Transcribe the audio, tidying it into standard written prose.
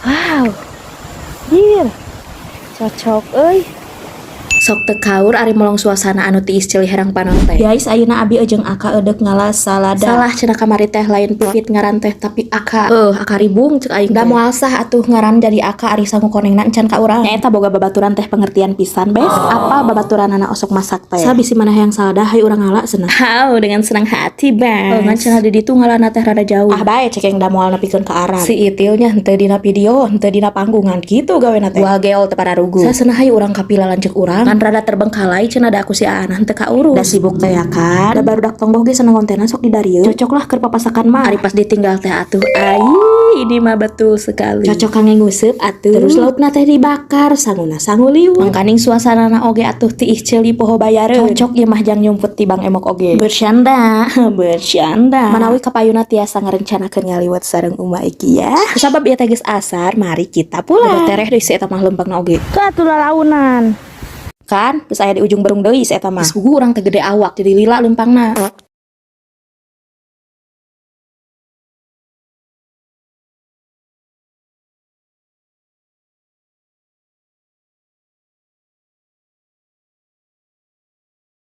Wow, dir, cocok euy. Sok teu kaur ari molong suasana anu tiis ceulih herang panon teh. Guys, ayeuna abi jeung Aka eudek ngalas salada. Salah cenah kamari teh lain pipit ngaran teh tapi Aka. Aka ribung cek aing. Da moal sah atuh ngaran jadi Aka ari sangu konengna encan ka urang. Nyaeta boga babaturan teh pengertian pisan, bes. Apa babaturanana osok masak teh? Sabisi maneh yang salada hayu urang ngala cenah. Hau, dengan senang hati, Bang. Ngan cenah di ditu ngalana teh rada jauh. Ah bae cek yang da moal nepikeun ka Arab. Si Itil nya henteu dina video, henteu dina panggungan gitu gawena teh. Gua geol teu pararugu. Sasenah hayu urang kapila lanceuk urang. Kan rada terbengkalai cenah da aku si Aanah henteu kaurus. Da sibuk teh ya kan. Da barudak tongboh ge seneng kontenna sok didarieu. Cocok lah keur papasakan mah. Ari pas ditinggal teh atuh. Ai, ini mah betul sekali. Cocok kangge nguseup atuh. Terus laukna teh dibakar, sanguna sangu liwet. Mangkaning suasanana oge atuh tiih ceuli poho bayareun. Cocok ieu mah jang nyumput ti Bang Emok oge. Bercanda, bercanda. Manawi kapayuna tiasa ngarencanakeun ngaliwat sareng Uma iki ya. Sabab ieu teh geus asar, mari kita pulang. Udah tereh deui si eta mah lempangna oge. Tuh atuh lalaunan. Kan, geus aya di ujung berung deui si eta mah. Geus gugu urang teh gede awak jadi lila lempangna.